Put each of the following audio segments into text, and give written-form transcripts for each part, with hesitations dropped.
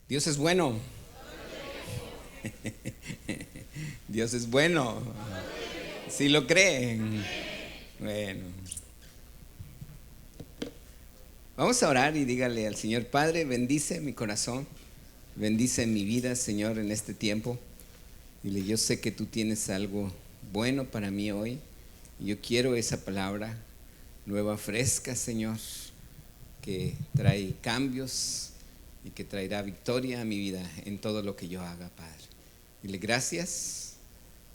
Dios es bueno. Dios es bueno. ¿Sí lo creen? Bueno, vamos a orar y dígale al Señor: Padre, bendice mi corazón, bendice mi vida, Señor, en este tiempo. Dile: yo sé que tú tienes algo bueno para mí hoy, y yo quiero esa palabra nueva, fresca, Señor, que trae cambios y que traerá victoria a mi vida en todo lo que yo haga, Padre. Dile gracias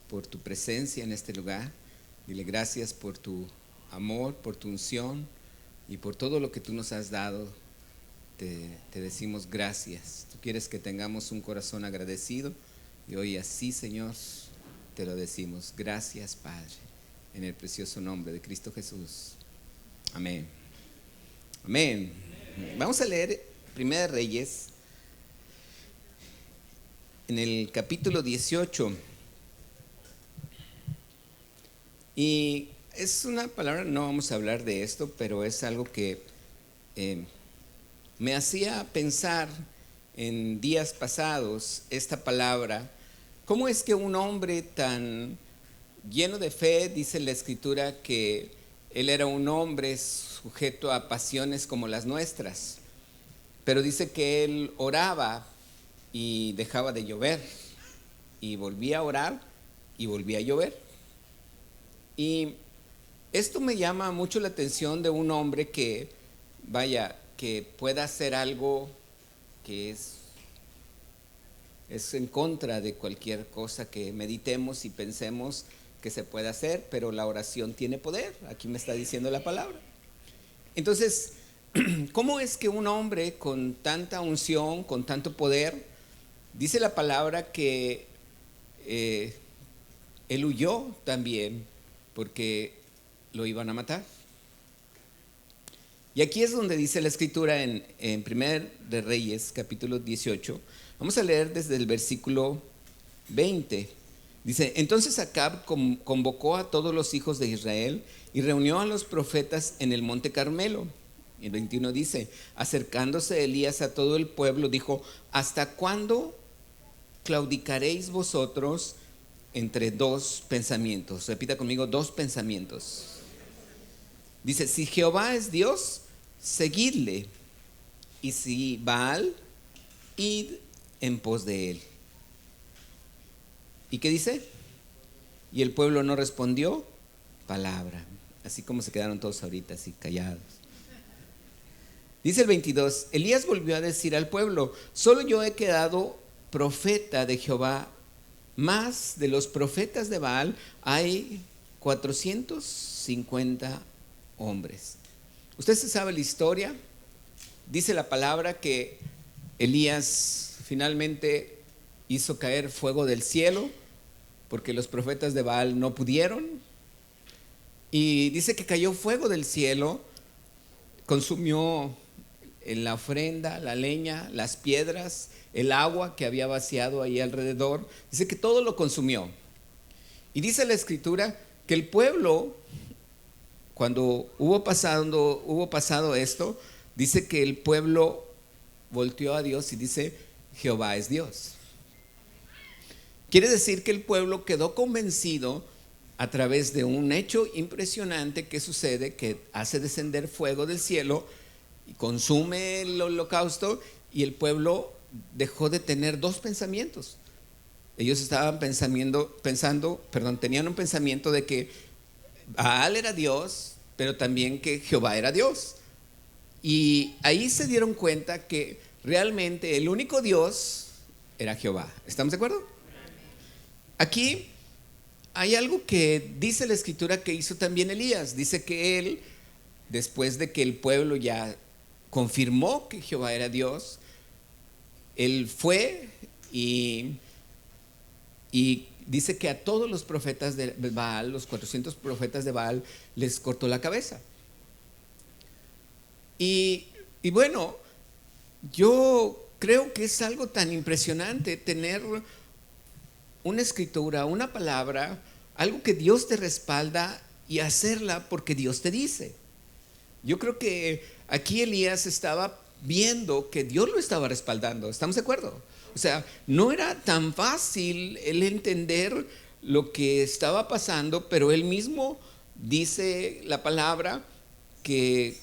por tu presencia en este lugar. Dile gracias por tu amor, por tu unción y por todo lo que tú nos has dado. Te decimos gracias. Tú quieres que tengamos un corazón agradecido, y hoy así, Señor, te lo decimos. Gracias, Padre, en el precioso nombre de Cristo Jesús. Amén. Amén. Vamos a leer Primera de Reyes, en el capítulo 18. Y es una palabra, no vamos a hablar de esto, pero es algo que me hacía pensar en días pasados esta palabra. ¿Cómo es que un hombre tan lleno de fe, dice la Escritura que él era un hombre sujeto a pasiones como las nuestras, pero dice que él oraba y dejaba de llover, y volvía a orar y volvía a llover? Y esto me llama mucho la atención de un hombre que, vaya, que pueda hacer algo que es en contra de cualquier cosa que meditemos y pensemos que se puede hacer, pero la oración tiene poder. Aquí me está diciendo la palabra. Entonces, ¿cómo es que un hombre con tanta unción, con tanto poder, dice la palabra que él huyó también porque lo iban a matar? Y aquí es donde dice la Escritura en 1 de Reyes, capítulo 18. Vamos a leer desde el versículo 20. Dice: entonces Acab convocó a todos los hijos de Israel y reunió a los profetas en el monte Carmelo. Y el 21 dice: acercándose Elías a todo el pueblo, dijo: ¿hasta cuándo claudicaréis vosotros entre dos pensamientos? Repita conmigo: dos pensamientos. Dice: si Jehová es Dios, seguidle, y si Baal, id en pos de él. ¿Y qué dice? Y el pueblo no respondió palabra. Así como se quedaron todos ahorita así callados. Dice el 22: Elías volvió a decir al pueblo: solo yo he quedado profeta de Jehová, más de los profetas de Baal hay 450 hombres. Usted se sabe la historia. Dice la palabra que Elías finalmente hizo caer fuego del cielo porque los profetas de Baal no pudieron, y dice que cayó fuego del cielo, consumió en la ofrenda, la leña, las piedras, el agua que había vaciado ahí alrededor. Dice que todo lo consumió. Y dice la Escritura que el pueblo, cuando hubo pasado esto, dice que el pueblo volteó a Dios y dice: Jehová es Dios. Quiere decir que el pueblo quedó convencido a través de un hecho impresionante que sucede, que hace descender fuego del cielo y consume el holocausto, y el pueblo dejó de tener dos pensamientos. Ellos estaban tenían un pensamiento de que Baal era Dios, pero también que Jehová era Dios. Y ahí se dieron cuenta que realmente el único Dios era Jehová. ¿Estamos de acuerdo? Aquí hay algo que dice la Escritura que hizo también Elías. Dice que él, después de que el pueblo ya confirmó que Jehová era Dios, él fue y dice que a todos los profetas de Baal, los 400 profetas de Baal, les cortó la cabeza. Y bueno, yo creo que es algo tan impresionante tener una escritura, una palabra, algo que Dios te respalda, y hacerla porque Dios te dice. Yo creo que aquí Elías estaba viendo que Dios lo estaba respaldando. ¿Estamos de acuerdo? O sea, no era tan fácil él entender lo que estaba pasando, pero él mismo dice la palabra que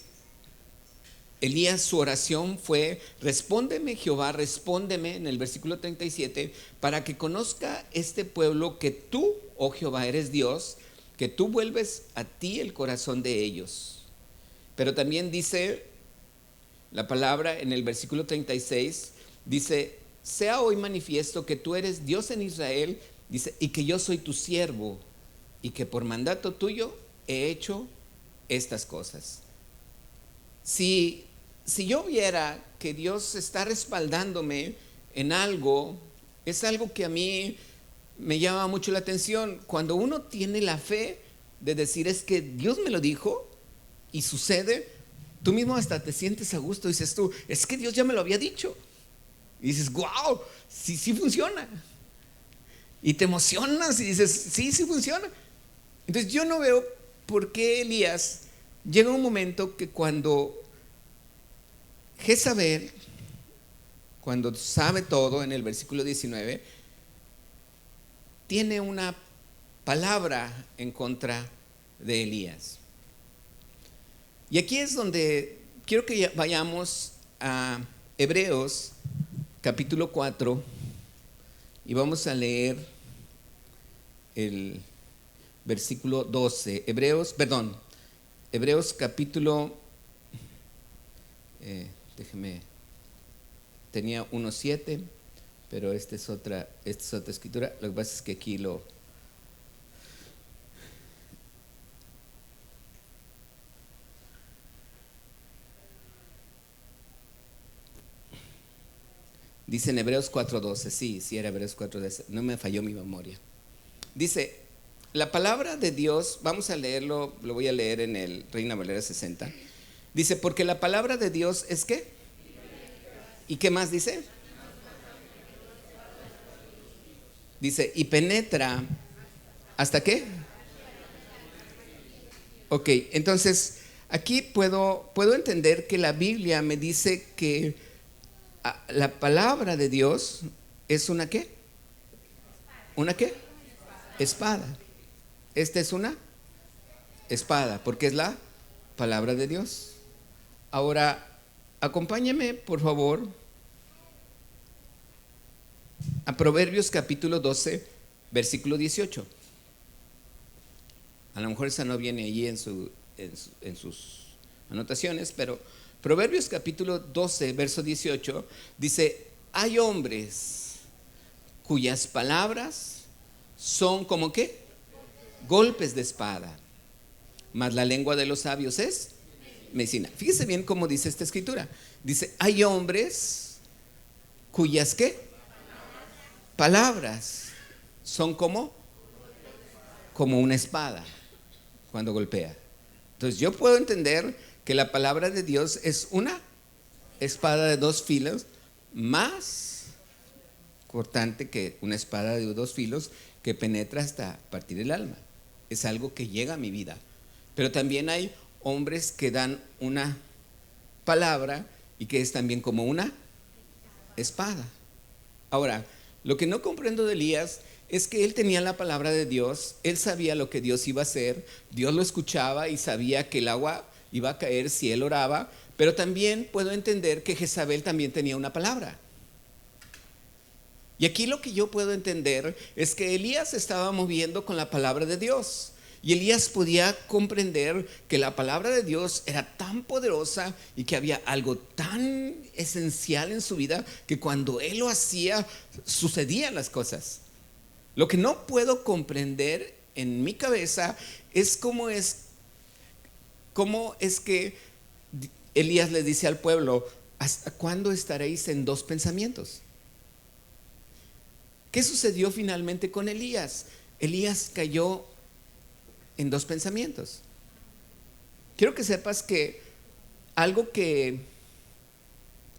Elías, su oración fue: respóndeme, Jehová, respóndeme, en el versículo 37, para que conozca este pueblo que tú, oh Jehová, eres Dios, que tú vuelves a ti el corazón de ellos. Pero también dice la palabra en el versículo 36, dice: sea hoy manifiesto que tú eres Dios en Israel, dice, y que yo soy tu siervo, y que por mandato tuyo he hecho estas cosas. Si yo viera que Dios está respaldándome en algo, es algo que a mí me llama mucho la atención. Cuando uno tiene la fe de decir: es que Dios me lo dijo y sucede, tú mismo hasta te sientes a gusto. Dices tú: es que Dios ya me lo había dicho. Y dices: wow, sí funciona. Y te emocionas y dices: sí funciona. Entonces yo no veo por qué Elías llega un momento que cuando Jezabel, cuando sabe todo, en el versículo 19, tiene una palabra en contra de Elías. Y aquí es donde quiero que vayamos a Hebreos capítulo 4 y vamos a leer el versículo 12. Hebreos capítulo, tenía 1:7, pero esta es otra escritura. Lo que pasa es que aquí dice en Hebreos 4:12, sí era Hebreos 4:12, no me falló mi memoria. Dice, la palabra de Dios, vamos a leerlo, lo voy a leer en el Reina Valera 60. Dice: porque la palabra de Dios es ¿qué? ¿Y qué más dice? Dice, y penetra, ¿hasta qué? Ok, entonces aquí puedo entender que la Biblia me dice que la palabra de Dios es ¿una qué? ¿Una qué? Espada. Esta es una espada, porque es la palabra de Dios. Ahora, acompáñame, por favor, a Proverbios capítulo 12, versículo 18. A lo mejor esa no viene allí en sus anotaciones, pero Proverbios capítulo 12, verso 18, dice: hay hombres cuyas palabras son como ¿qué? Golpes de espada, mas la lengua de los sabios es medicina. Fíjese bien cómo dice esta escritura. Dice: hay hombres cuyas ¿qué? Palabras son como una espada cuando golpea. Entonces yo puedo entender que la palabra de Dios es una espada de dos filos, más cortante que una espada de dos filos que penetra hasta partir el alma. Es algo que llega a mi vida. Pero también hay hombres que dan una palabra y que es también como una espada. Ahora, lo que no comprendo de Elías es que él tenía la palabra de Dios, él sabía lo que Dios iba a hacer, Dios lo escuchaba y sabía que el agua iba a caer si él oraba, pero también puedo entender que Jezabel también tenía una palabra. Y aquí lo que yo puedo entender es que Elías estaba moviendo con la palabra de Dios. Y Elías podía comprender que la palabra de Dios era tan poderosa y que había algo tan esencial en su vida que cuando él lo hacía, sucedían las cosas. Lo que no puedo comprender en mi cabeza es cómo es que Elías le dice al pueblo: ¿hasta cuándo estaréis en dos pensamientos? ¿Qué sucedió finalmente con Elías? Elías cayó en dos pensamientos. Quiero que sepas que algo que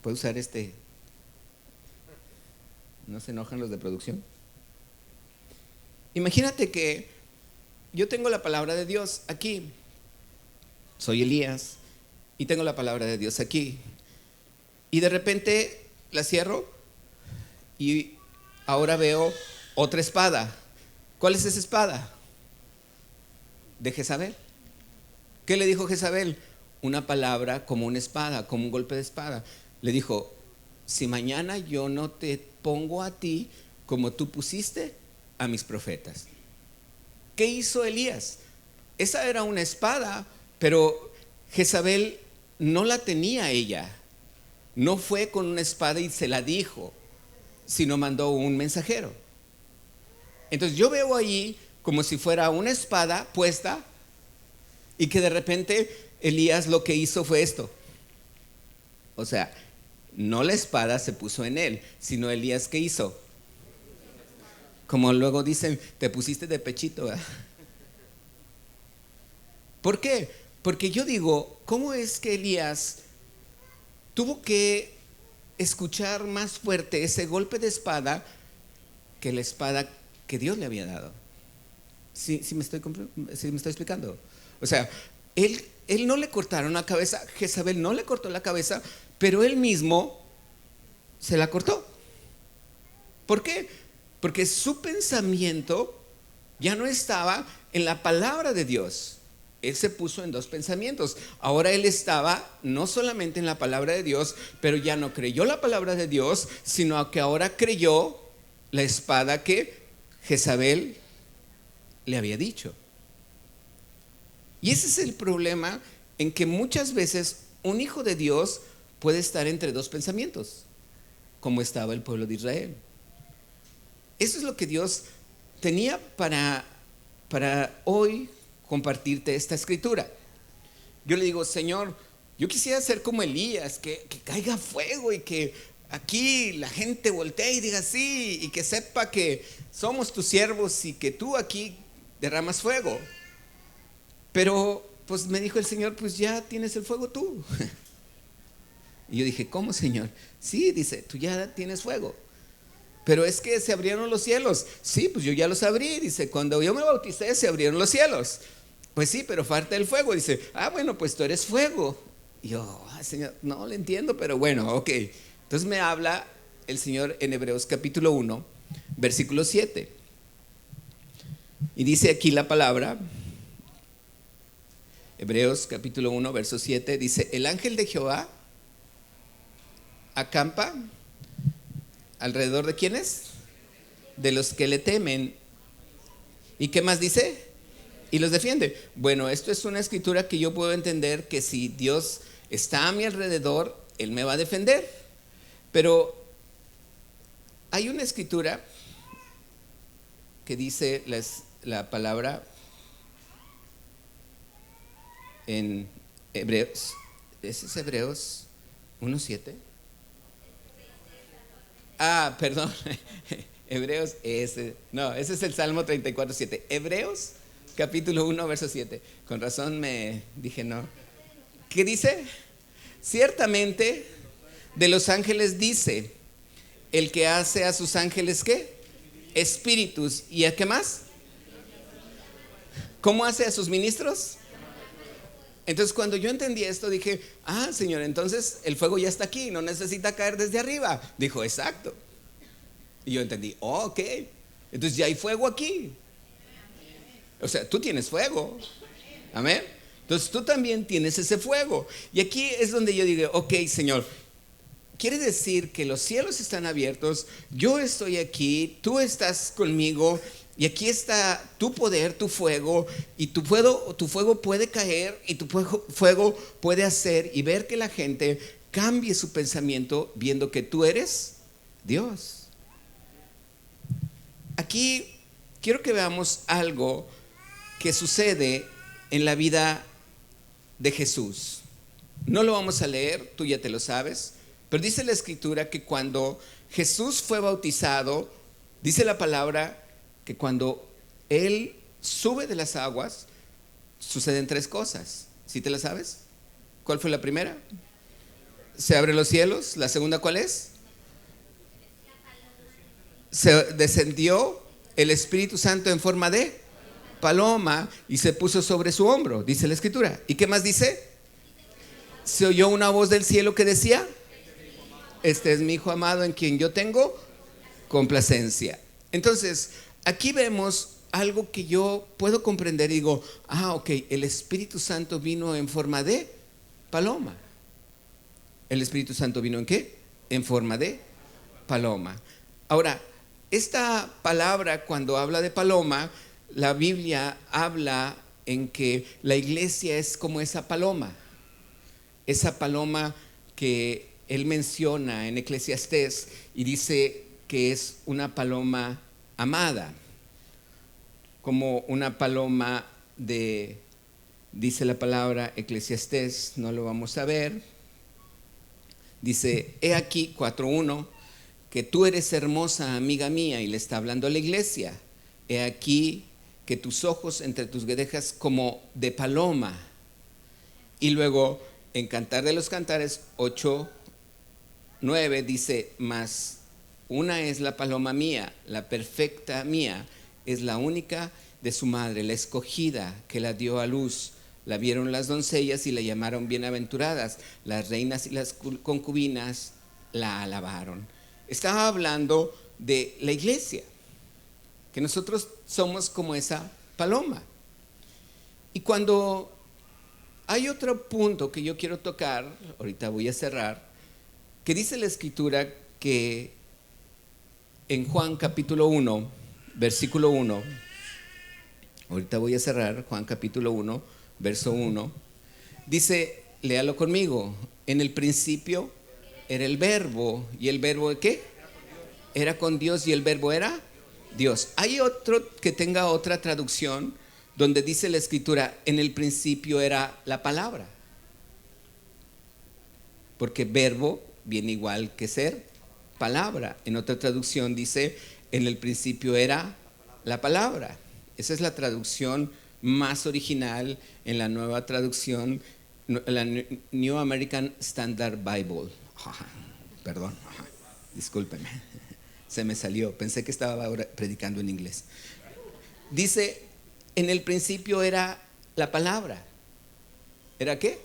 puedo usar ¿no se enojan los de producción? Imagínate que yo tengo la palabra de Dios aquí, soy Elías y tengo la palabra de Dios aquí, Y de repente la cierro y ahora veo otra espada. ¿Cuál es esa espada? De Jezabel. ¿Qué le dijo Jezabel? Una palabra como una espada, como un golpe de espada. Le dijo: si mañana yo no te pongo a ti como tú pusiste a mis profetas. ¿Qué hizo Elías? Esa era una espada, pero Jezabel no la tenía ella. No fue con una espada y se la dijo, sino mandó un mensajero. Entonces yo veo allí como si fuera una espada puesta, y que de repente Elías lo que hizo fue esto. O sea, no la espada se puso en él, sino Elías, ¿qué hizo? Como luego dicen, te pusiste de pechito, ¿verdad? ¿Por qué? Porque yo digo, ¿cómo es que Elías tuvo que escuchar más fuerte ese golpe de espada que la espada que Dios le había dado? ¿Sí me estoy explicando? O sea, él no le cortaron la cabeza, Jezabel no le cortó la cabeza, pero él mismo se la cortó. ¿Por qué? Porque su pensamiento ya no estaba en la palabra de Dios. Él se puso en dos pensamientos. Ahora él estaba no solamente en la palabra de Dios, pero ya no creyó la palabra de Dios, sino que ahora creyó la espada que Jezabel le había dicho. Y ese es el problema, en que muchas veces un hijo de Dios puede estar entre dos pensamientos, como estaba el pueblo de Israel. Eso es lo que Dios tenía para hoy compartirte esta escritura. Yo le digo: Señor, yo quisiera ser como Elías, que caiga fuego y que aquí la gente voltee y diga sí, y que sepa que somos tus siervos y que tú aquí derramas fuego. Pero pues me dijo el Señor: pues ya tienes el fuego tú. Y yo dije: ¿cómo, Señor? Sí, dice, tú ya tienes fuego. Pero es que se abrieron los cielos. Sí, pues yo ya los abrí. Dice: cuando yo me bauticé se abrieron los cielos. Pues sí, pero falta el fuego. Dice: bueno, pues tú eres fuego. Y yo: Señor, no le entiendo, pero bueno, ok. Entonces me habla el Señor en Hebreos capítulo 1, versículo 7. Y dice aquí la palabra, Hebreos capítulo 1, verso 7, dice: el ángel de Jehová acampa alrededor de ¿quiénes? De los que le temen. ¿Y qué más dice? Y los defiende. Bueno, esto es una escritura que yo puedo entender, que si Dios está a mi alrededor, Él me va a defender. Pero hay una escritura que dice la palabra en Hebreos. ¿Ese es Hebreos 1:7? Perdón. Hebreos, ese es el Salmo 34:7. Hebreos capítulo 1, verso 7. Con razón me dije no. ¿Qué dice? Ciertamente de los ángeles dice: el que hace a sus ángeles ¿qué? Espíritus. ¿Y a qué más? ¿Cómo hace a sus ministros? Entonces cuando yo entendí esto dije: Señor, entonces el fuego ya está aquí, no necesita caer desde arriba. Dijo: exacto. Y yo entendí: ok, entonces ya hay fuego aquí. O sea, tú tienes fuego. Amén. Entonces tú también tienes ese fuego. Y aquí es donde yo digo: ok, Señor, quiere decir que los cielos están abiertos, yo estoy aquí, tú estás conmigo, y aquí está tu poder, tu fuego, y tu fuego puede caer, y tu fuego puede hacer y ver que la gente cambie su pensamiento viendo que tú eres Dios. Aquí quiero que veamos algo que sucede en la vida de Jesús. No lo vamos a leer, tú ya te lo sabes, pero dice la escritura que cuando Jesús fue bautizado, dice la palabra que cuando Él sube de las aguas, suceden tres cosas. ¿Sí te la sabes? ¿Cuál fue la primera? Se abren los cielos. ¿La segunda cuál es? Se descendió el Espíritu Santo en forma de paloma y se puso sobre su hombro, dice la escritura. ¿Y qué más dice? Se oyó una voz del cielo que decía: Este es mi Hijo amado en quien yo tengo complacencia. Entonces, aquí vemos algo que yo puedo comprender y digo, ok, el Espíritu Santo vino en forma de paloma. ¿El Espíritu Santo vino en qué? En forma de paloma. Ahora, esta palabra, cuando habla de paloma, la Biblia habla en que la iglesia es como esa paloma que él menciona en Eclesiastés y dice que es una paloma amada, como una paloma dice la palabra Eclesiastés, no lo vamos a ver, dice, he aquí 4:1, que tú eres hermosa, amiga mía, y le está hablando a la iglesia, he aquí que tus ojos entre tus guedejas como de paloma. Y luego en Cantar de los Cantares 8:9 dice, mas una es la paloma mía, la perfecta mía, es la única de su madre, la escogida que la dio a luz. La vieron las doncellas y la llamaron bienaventuradas. Las reinas y las concubinas la alabaron. Estaba hablando de la iglesia, que nosotros somos como esa paloma. Y cuando hay otro punto que yo quiero tocar, ahorita voy a cerrar, que dice la Escritura que en Juan capítulo 1, versículo 1, ahorita voy a cerrar, Juan capítulo 1, verso 1, dice, léalo conmigo, en el principio era el verbo, ¿y el verbo de qué? Era con Dios y el verbo era Dios. Hay otro que tenga otra traducción donde dice la Escritura, en el principio era la palabra, porque verbo viene igual que ser palabra. En otra traducción dice, en el principio era la palabra. Esa es la traducción más original en la nueva traducción, la New American Standard Bible. Perdón, discúlpeme, se me salió, pensé que estaba ahora predicando en inglés. Dice, en el principio era la palabra. ¿Era qué?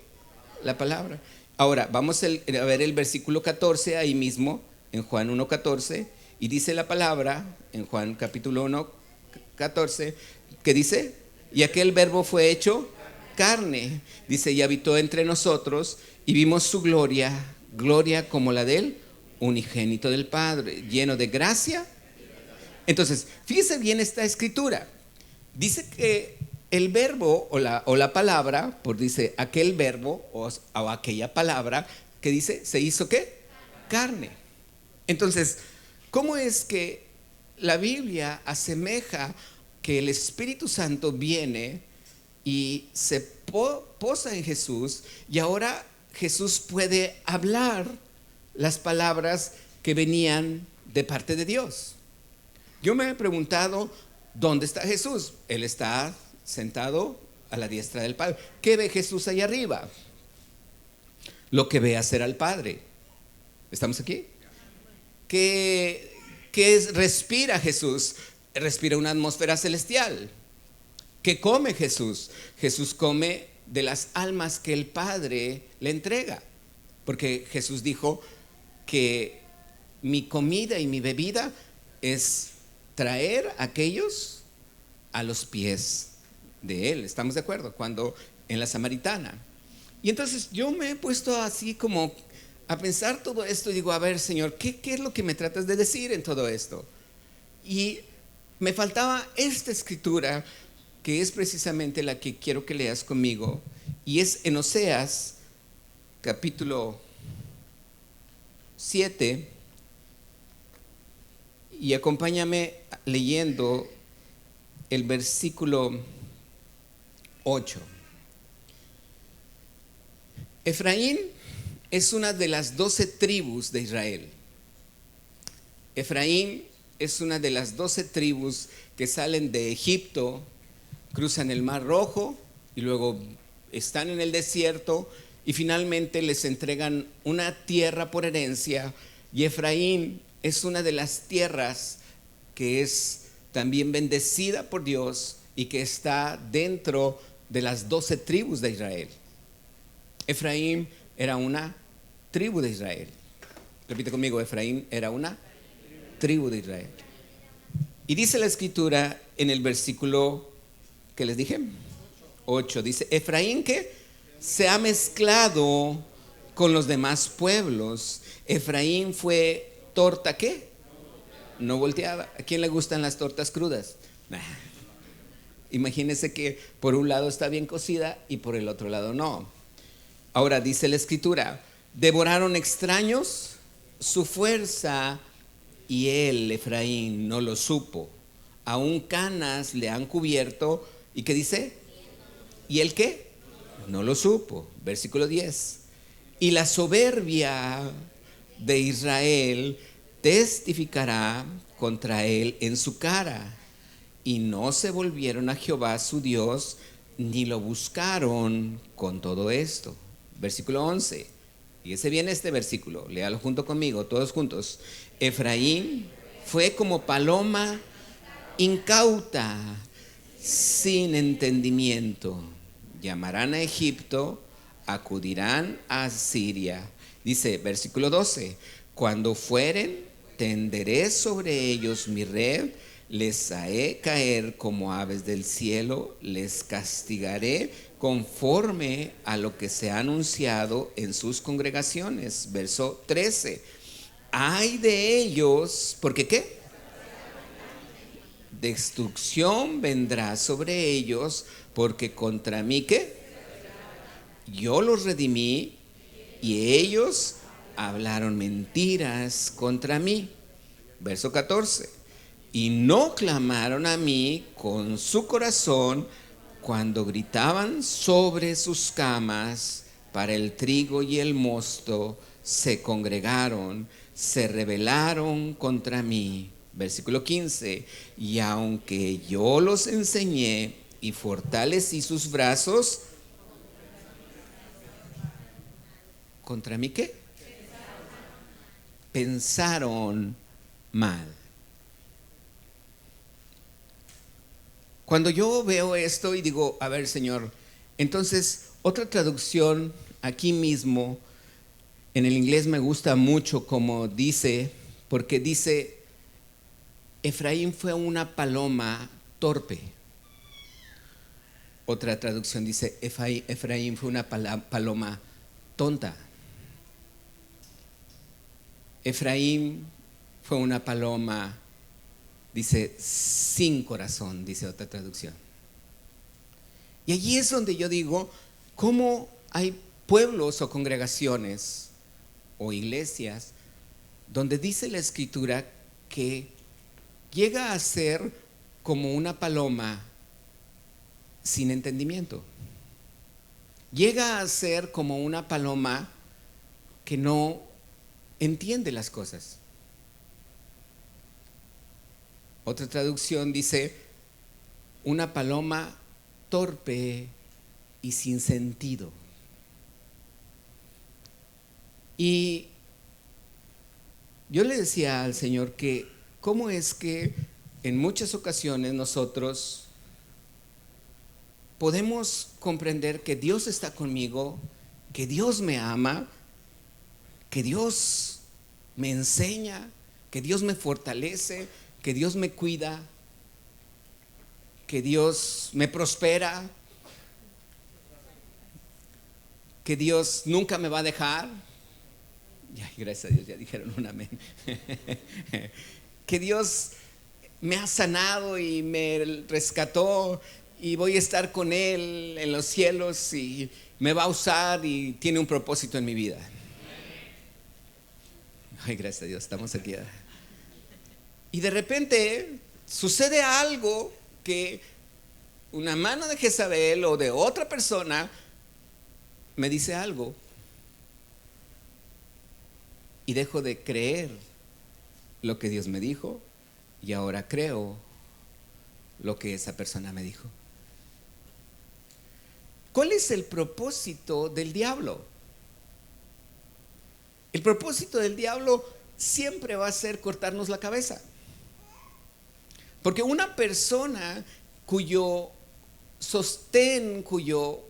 La palabra. Ahora, vamos a ver el versículo 14 ahí mismo, en Juan 1:14, y dice la palabra, en Juan capítulo 1:14, que dice, y aquel verbo fue hecho carne, dice, y habitó entre nosotros, y vimos su gloria, gloria como la del unigénito del Padre, lleno de gracia. Entonces, fíjese bien esta escritura. Dice que el verbo o la palabra, por dice aquel verbo o aquella palabra, que dice, se hizo ¿qué? Carne. Entonces, ¿cómo es que la Biblia asemeja que el Espíritu Santo viene y se posa en Jesús y ahora Jesús puede hablar las palabras que venían de parte de Dios? Yo me he preguntado, ¿dónde está Jesús? Él está sentado a la diestra del Padre. ¿Qué ve Jesús allá arriba? Lo que ve hacer al Padre. ¿Estamos aquí? ¿Qué respira Jesús? Respira una atmósfera celestial. ¿Qué come Jesús? Jesús come de las almas que el Padre le entrega. Porque Jesús dijo que mi comida y mi bebida es traer a aquellos a los pies de Él. ¿Estamos de acuerdo? Cuando en la Samaritana. Y entonces yo me he puesto así como a pensar todo esto y digo, a ver, Señor, ¿qué es lo que me tratas de decir en todo esto? Y me faltaba esta escritura que es precisamente la que quiero que leas conmigo, y es en Oseas capítulo 7, y acompáñame leyendo el versículo 8. Efraín es una de las 12 tribus de Israel. Efraín es una de las 12 tribus que salen de Egipto, cruzan el Mar Rojo y luego están en el desierto y finalmente les entregan una tierra por herencia. Y Efraín es una de las tierras que es también bendecida por Dios y que está dentro de las 12 tribus de Israel. Efraín era una tribu de Israel. Repite conmigo, Efraín era una tribu de Israel. Y dice la escritura en el versículo que les dije, 8, dice, Efraín que se ha mezclado con los demás pueblos. Efraín fue torta, ¿qué? No volteada. ¿A quién le gustan las tortas crudas? Nah. Imagínense que por un lado está bien cocida y por el otro lado no. Ahora dice la escritura, devoraron extraños su fuerza y él, Efraín, no lo supo. Aún canas le han cubierto. ¿Y qué dice? ¿Y él qué? No lo supo. Versículo 10. Y la soberbia de Israel testificará contra él en su cara. Y no se volvieron a Jehová su Dios, ni lo buscaron con todo esto. Versículo 11. Fíjese bien este versículo, léalo junto conmigo, todos juntos. Efraín fue como paloma incauta, sin entendimiento. Llamarán a Egipto, acudirán a Siria. Dice, versículo 12, cuando fueren, tenderé sobre ellos mi red, les haré caer como aves del cielo, les castigaré conforme a lo que se ha anunciado en sus congregaciones. Verso 13, ay de ellos, ¿porque qué? Destrucción vendrá sobre ellos, porque contra mí, ¿qué? Yo los redimí y ellos hablaron mentiras contra mí. Verso 14, y no clamaron a mí con su corazón cuando gritaban sobre sus camas para el trigo y el mosto, se congregaron, se rebelaron contra mí. Versículo 15, y aunque yo los enseñé y fortalecí sus brazos, ¿contra mí qué? Pensaron mal. Cuando yo veo esto y digo, a ver, Señor, entonces otra traducción aquí mismo, en el inglés me gusta mucho como dice, porque dice, Efraín fue una paloma torpe. Otra traducción dice, Efraín fue una paloma tonta. Efraín fue una paloma, dice, sin corazón, dice otra traducción. Y allí es donde yo digo, ¿cómo hay pueblos o congregaciones o iglesias donde dice la escritura que llega a ser como una paloma sin entendimiento? Llega a ser como una paloma que no entiende las cosas. Otra traducción dice, una paloma torpe y sin sentido. Y yo le decía al Señor que cómo es que en muchas ocasiones nosotros podemos comprender que Dios está conmigo, que Dios me ama, que Dios me enseña, que Dios me fortalece, que Dios me cuida, que Dios me prospera, que Dios nunca me va a dejar. Ya, gracias a Dios, ya dijeron un amén. Que Dios me ha sanado y me rescató y voy a estar con Él en los cielos y me va a usar y tiene un propósito en mi vida. Ay, gracias a Dios, estamos aquí. Y de repente sucede algo que una mano de Jezabel o de otra persona me dice algo y dejo de creer lo que Dios me dijo y ahora creo lo que esa persona me dijo. ¿Cuál es el propósito del diablo? El propósito del diablo siempre va a ser cortarnos la cabeza. Porque una persona cuyo sostén, cuyo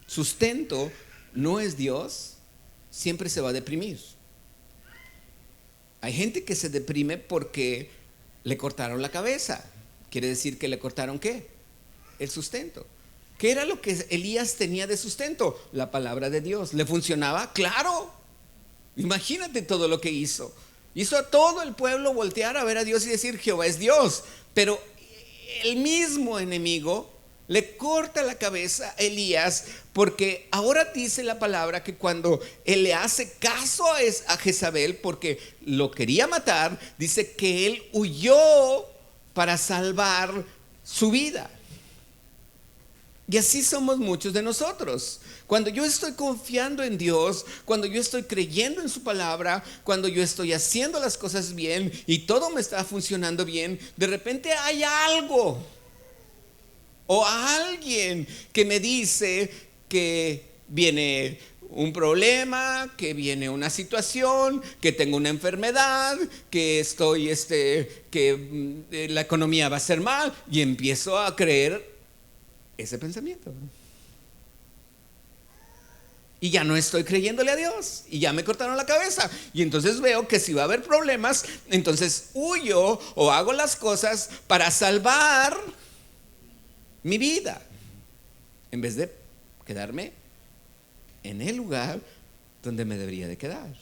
sustento no es Dios, siempre se va a deprimir. Hay gente que se deprime porque le cortaron la cabeza. Quiere decir que le cortaron ¿qué? El sustento. ¿Qué era lo que Elías tenía de sustento? La palabra de Dios. ¿Le funcionaba? Claro. Imagínate todo lo que hizo. Hizo a todo el pueblo voltear a ver a Dios y decir: Jehová es Dios. Pero el mismo enemigo le corta la cabeza a Elías, porque ahora dice la palabra que cuando él le hace caso a Jezabel, porque lo quería matar, dice que él huyó para salvar su vida. Y así somos muchos de nosotros. Cuando yo estoy confiando en Dios, cuando yo estoy creyendo en su palabra, cuando yo estoy haciendo las cosas bien y todo me está funcionando bien, de repente hay algo o alguien que me dice que viene un problema, que viene una situación, que tengo una enfermedad, que estoy que la economía va a ser mal, y empiezo a creer ese pensamiento. Y ya no estoy creyéndole a Dios, y ya me cortaron la cabeza, y entonces veo que si va a haber problemas, entonces huyo o hago las cosas para salvar mi vida, en vez de quedarme en el lugar donde me debería de quedar.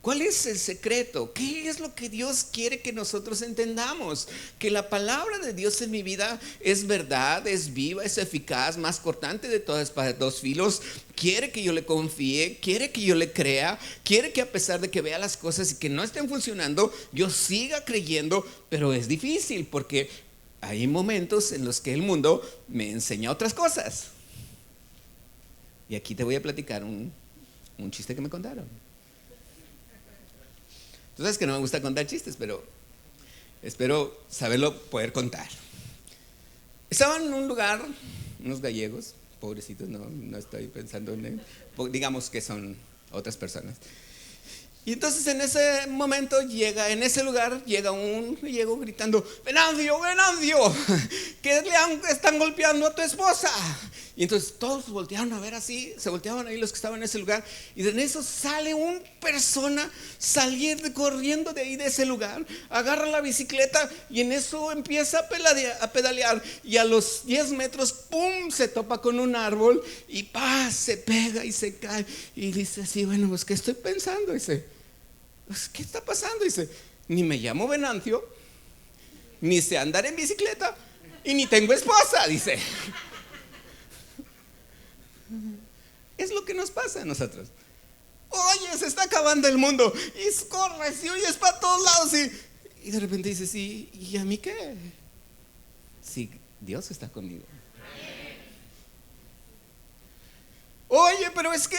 ¿Cuál es el secreto? ¿Qué es lo que Dios quiere que nosotros entendamos? Que la palabra de Dios en mi vida es verdad, es viva, es eficaz, más cortante de todas espada de dos filos. Quiere que yo le confíe, quiere que yo le crea, quiere que a pesar de que vea las cosas y que no estén funcionando, yo siga creyendo. Pero es difícil porque hay momentos en los que el mundo me enseña otras cosas. Y aquí te voy a platicar un chiste que me contaron. Tú sabes que no me gusta contar chistes, pero espero saberlo poder contar. Estaban en un lugar unos gallegos, pobrecitos, no estoy pensando en él, digamos que son otras personas. Y entonces en ese momento en ese lugar llega un gallego gritando: Venancio, Venancio, que están golpeando a tu esposa. Y entonces todos voltearon a ver así, se volteaban ahí los que estaban en ese lugar, y de eso sale una persona corriendo de ahí de ese lugar, agarra la bicicleta y en eso empieza a pedalear, y a los 10 metros, ¡pum!, se topa con un árbol y ¡pah!, se pega y se cae, y dice así: bueno, pues ¿qué estoy pensando? Dice: pues, ¿qué está pasando? Dice: ni me llamo Venancio, ni sé andar en bicicleta, y ni tengo esposa. Dice: es lo que nos pasa a nosotros. Oye, se está acabando el mundo, y corres y oyes para todos lados, y de repente dices: sí, ¿y a mí qué? Sí, Dios está conmigo. Oye, pero es que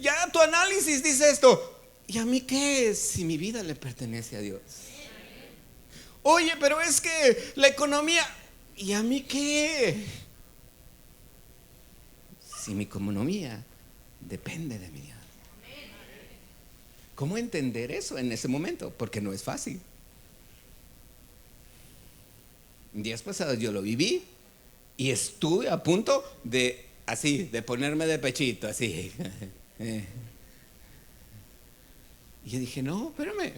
ya tu análisis dice esto. ¿Y a mí qué si mi vida le pertenece a Dios? Oye, pero es que la economía, ¿y a mí qué? Si mi economía depende de mi Dios. ¿Cómo entender eso en ese momento? Porque no es fácil. Días pasados yo lo viví y estuve a punto de ponerme de pechito, así. Y yo dije: no, espérame.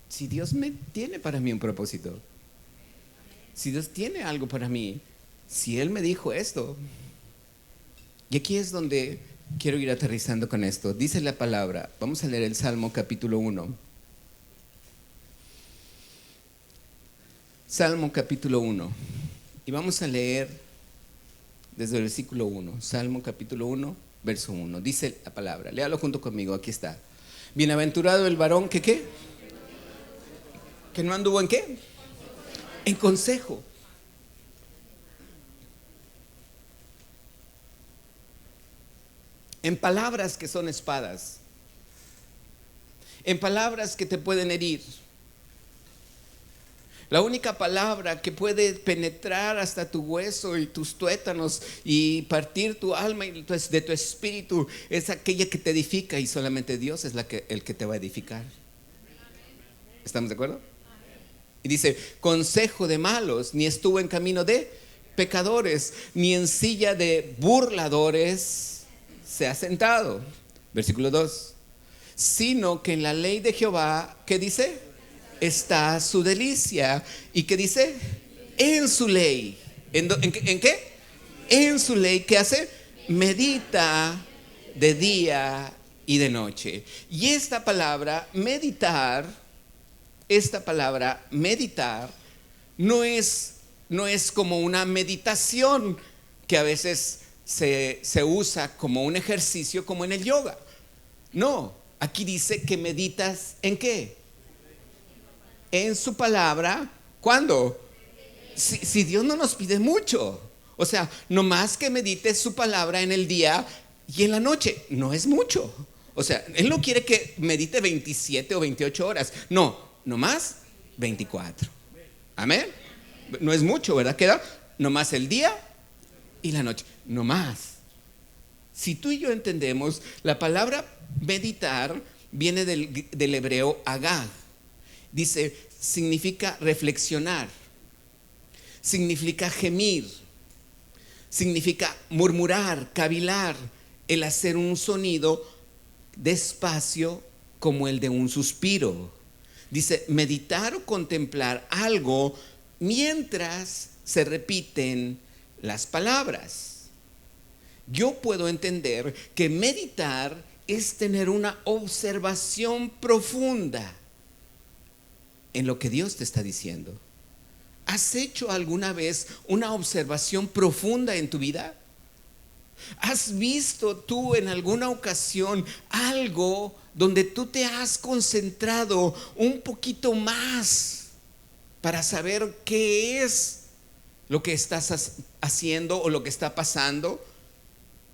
Si Dios tiene para mí un propósito, si Dios tiene algo para mí, si Él me dijo esto. Y aquí es donde quiero ir aterrizando con esto. Dice la palabra, vamos a leer el Salmo capítulo 1. Salmo capítulo 1. Y vamos a leer desde el versículo 1. Salmo capítulo 1, verso 1. Dice la palabra, léalo junto conmigo, aquí está. Bienaventurado el varón que ¿qué? Que no anduvo ¿en qué? En consejo. En palabras que son espadas. En palabras que te pueden herir. La única palabra que puede penetrar hasta tu hueso y tus tuétanos y partir tu alma y de tu espíritu es aquella que te edifica, y solamente Dios es el que te va a edificar. ¿Estamos de acuerdo? Y dice: consejo de malos, ni estuvo en camino de pecadores, ni en silla de burladores se ha sentado. Versículo 2. sino que en la ley de Jehová, ¿qué dice? Está su delicia. ¿Y qué dice? En su ley. ¿En qué? En su ley. ¿Qué hace? Medita de día y de noche. Y esta palabra meditar, no es como una meditación que a veces se usa como un ejercicio, como en el yoga. No, aquí dice que meditas ¿en qué? En su palabra. ¿Cuándo? Si Dios no nos pide mucho. O sea, no más que medites su palabra en el día y en la noche. No es mucho. O sea, Él no quiere que medite 27 o 28 horas. No más 24. Amén. No es mucho, ¿verdad? Queda no más el día y la noche. No más. Si tú y yo entendemos, la palabra meditar viene del hebreo agag. Dice, significa reflexionar, significa gemir, significa murmurar, cavilar, el hacer un sonido despacio como el de un suspiro. Dice, meditar o contemplar algo mientras se repiten las palabras. Yo puedo entender que meditar es tener una observación profunda en lo que Dios te está diciendo. ¿Has hecho alguna vez una observación profunda en tu vida? ¿Has visto tú en alguna ocasión algo donde tú te has concentrado un poquito más para saber qué es lo que estás haciendo o lo que está pasando?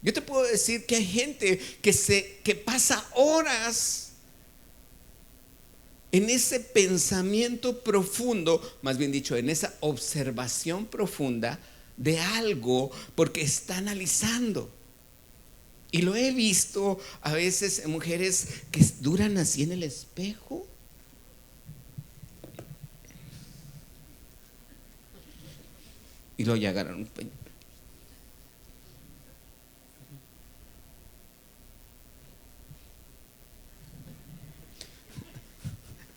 Yo te puedo decir que hay gente que pasa horas en ese pensamiento profundo, más bien dicho, en esa observación profunda de algo, porque está analizando. Y lo he visto a veces en mujeres que duran así en el espejo. Y luego ya agarran un pañuelo.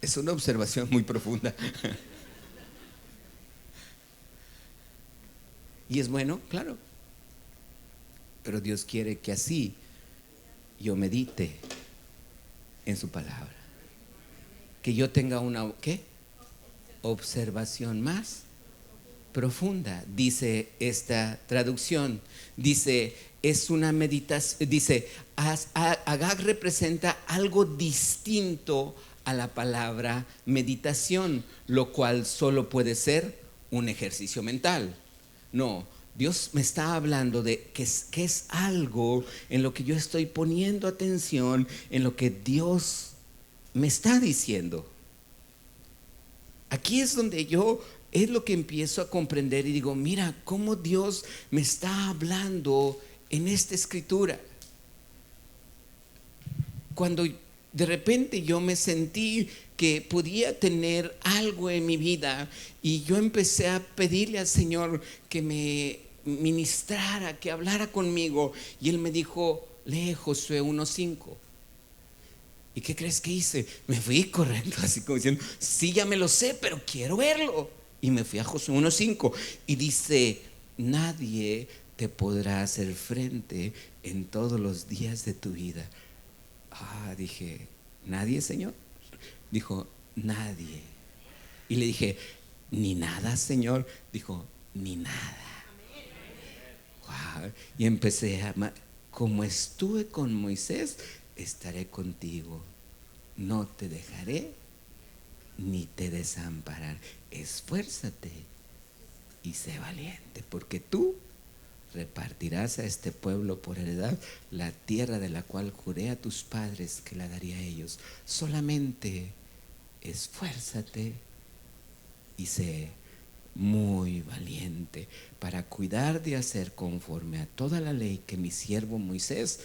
Es una observación muy profunda. Y es bueno, claro. Pero Dios quiere que así yo medite en su palabra. Que yo tenga una, ¿qué? Observación más profunda. Dice esta traducción. Dice, es una meditación. Dice, Agag representa algo distinto a la palabra meditación, lo cual solo puede ser un ejercicio mental. No, Dios me está hablando de que es algo en lo que yo estoy poniendo atención, en lo que Dios me está diciendo. Aquí es donde es lo que empiezo a comprender y digo, mira cómo Dios me está hablando en esta escritura. Cuando de repente yo me sentí que podía tener algo en mi vida y yo empecé a pedirle al Señor que me ministrara, que hablara conmigo, y Él me dijo, lee Josué 1:5. ¿Y qué crees que hice? Me fui corriendo así como diciendo, sí, ya me lo sé, pero quiero verlo. Y me fui a Josué 1:5 y dice, nadie te podrá hacer frente en todos los días de tu vida. Dije, ¿nadie, Señor? Dijo, nadie. Y le dije, ¿ni nada, Señor? Dijo, ni nada. Wow. Y empecé como estuve con Moisés, estaré contigo. No te dejaré ni te desampararé. Esfuérzate y sé valiente, porque tú repartirás a este pueblo por heredad la tierra de la cual juré a tus padres que la daría a ellos. Solamente esfuérzate y sé muy valiente para cuidar de hacer conforme a toda la ley que mi siervo Moisés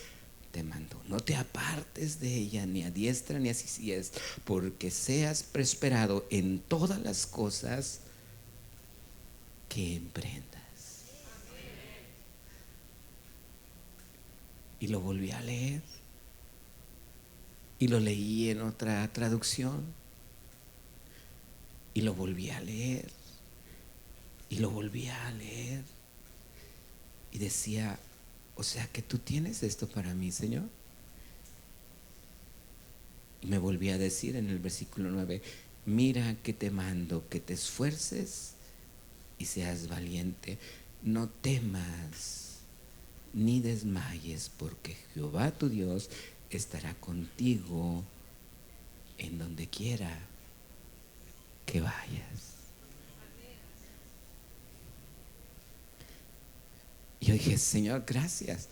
te mandó. No te apartes de ella ni a diestra ni a siniestra, porque seas prosperado en todas las cosas que emprendas. Y lo volví a leer. y lo leí en otra traducción y lo volví a leer y lo volví a leer y decía, o sea que tú tienes esto para mí, Señor. Y me volví a decir en el versículo 9, mira que te mando que te esfuerces y seas valiente, no temas ni desmayes, porque Jehová tu Dios estará contigo en donde quiera que vayas. Y yo dije, Señor, gracias,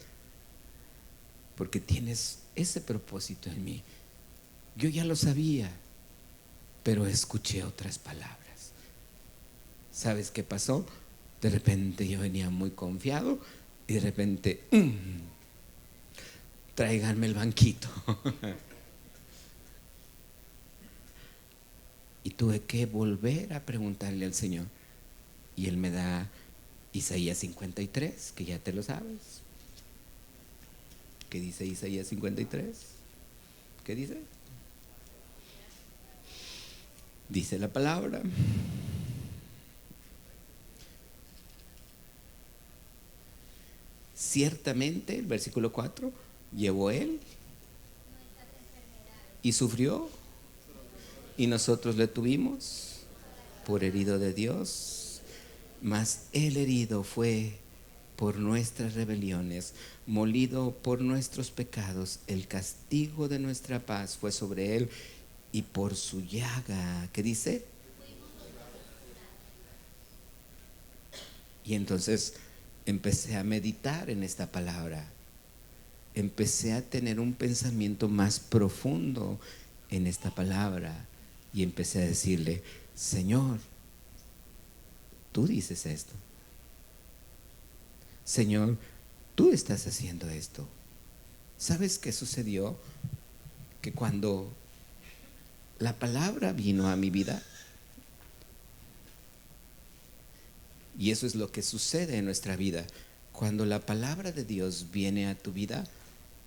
porque tienes ese propósito en mí. Yo ya lo sabía, pero escuché otras palabras. ¿Sabes qué pasó? De repente yo venía muy confiado y de repente, tráiganme el banquito. Y tuve que volver a preguntarle al Señor. Y Él me da Isaías 53, que ya te lo sabes. ¿Qué dice Isaías 53? ¿Qué dice? Dice la palabra: ciertamente, el versículo 4, llevó Él y sufrió, y nosotros le tuvimos por herido de Dios, mas el herido fue por nuestras rebeliones, molido por nuestros pecados, el castigo de nuestra paz fue sobre Él, y por su llaga, ¿qué dice? Y entonces empecé a meditar en esta palabra, empecé a tener un pensamiento más profundo en esta palabra y empecé a decirle, Señor, tú dices esto. Señor, tú estás haciendo esto. ¿Sabes qué sucedió? Que cuando la palabra vino a mi vida, y eso es lo que sucede en nuestra vida, cuando la palabra de Dios viene a tu vida,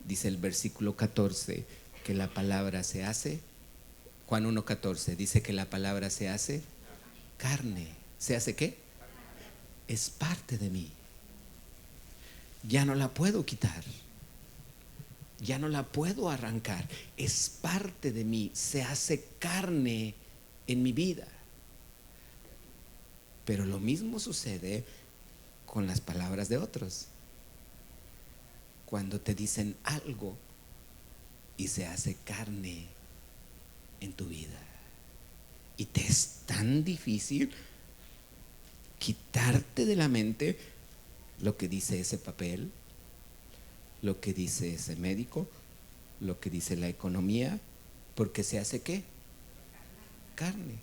dice el versículo 14, que la palabra se hace, Juan 1:14, dice que la palabra se hace carne. ¿Se hace qué? Es parte de mí. Ya no la puedo quitar, ya no la puedo arrancar, es parte de mí, se hace carne en mi vida. Pero lo mismo sucede con las palabras de otros. Cuando te dicen algo y se hace carne en tu vida y te es tan difícil quitarte de la mente lo que dice ese papel, lo que dice ese médico, lo que dice la economía, porque se hace ¿qué? Carne.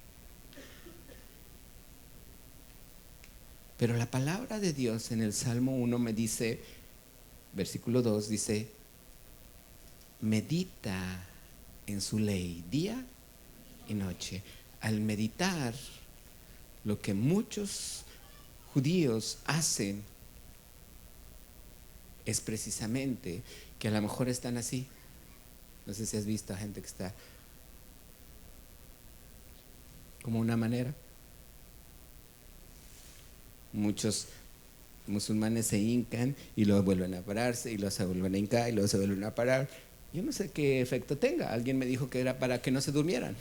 Pero la palabra de Dios en el Salmo 1 me dice, versículo 2 dice, medita en su ley día y noche. Al meditar, lo que muchos judíos hacen es precisamente que a lo mejor están así. No sé si has visto a gente que está como una manera. Muchos musulmanes se hincan y luego vuelven a pararse y luego se vuelven a hincar y luego se vuelven a parar. Yo no sé qué efecto tenga. Alguien me dijo que era para que no se durmieran.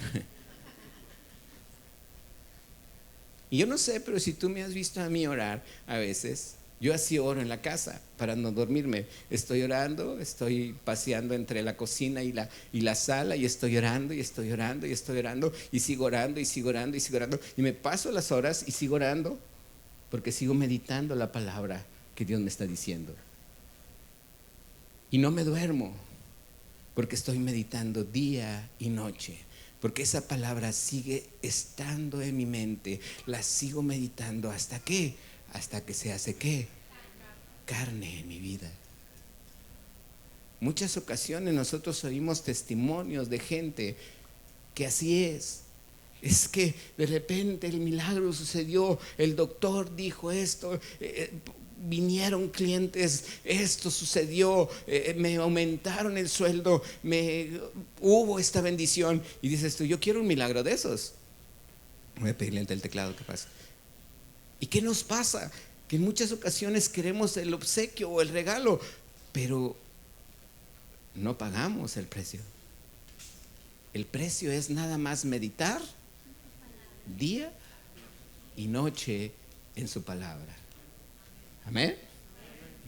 Y yo no sé, pero si tú me has visto a mí orar a veces, yo así oro en la casa para no dormirme. Estoy orando, estoy paseando entre la cocina y la sala y estoy orando y estoy orando y estoy orando y sigo orando y sigo orando y sigo orando y me paso las horas y sigo orando porque sigo meditando la palabra que Dios me está diciendo. Y no me duermo porque estoy meditando día y noche. Porque esa palabra sigue estando en mi mente, la sigo meditando hasta que se hace ¿qué? Carne en mi vida. Muchas ocasiones nosotros oímos testimonios de gente que así es. Es que de repente el milagro sucedió, el doctor dijo esto, vinieron clientes, esto sucedió, me aumentaron el sueldo, hubo esta bendición. Y dices tú, yo quiero un milagro de esos. Voy a pedirle al teclado que pase. ¿Y qué nos pasa? Que en muchas ocasiones queremos el obsequio o el regalo, pero no pagamos el precio. El precio es nada más meditar día y noche en su palabra. Amén.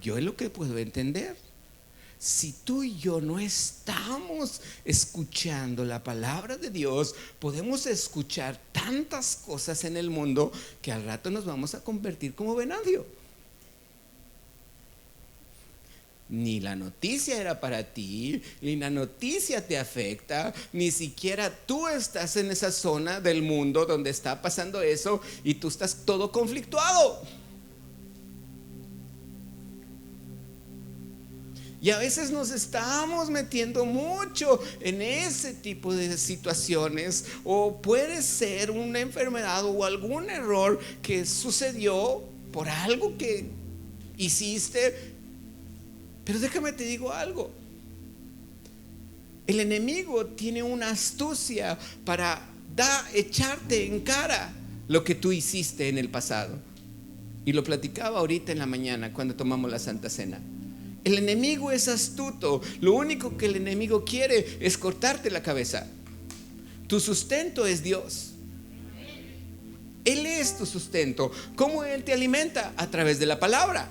Yo es lo que puedo entender. Si tú y yo no estamos escuchando la palabra de Dios, podemos escuchar tantas cosas en el mundo que al rato nos vamos a convertir como Venancio. Ni la noticia era para ti, ni la noticia te afecta, ni siquiera tú estás en esa zona del mundo donde está pasando eso y tú estás todo conflictuado. Y a veces nos estamos metiendo mucho en ese tipo de situaciones, o puede ser una enfermedad o algún error que sucedió por algo que hiciste. Pero déjame te digo algo. El enemigo tiene una astucia para echarte en cara lo que tú hiciste en el pasado. Y lo platicaba ahorita en la mañana cuando tomamos la Santa Cena. El enemigo es astuto. Lo único que el enemigo quiere es cortarte la cabeza. Tu sustento es Dios. Él es tu sustento. ¿Cómo Él te alimenta? A través de la palabra.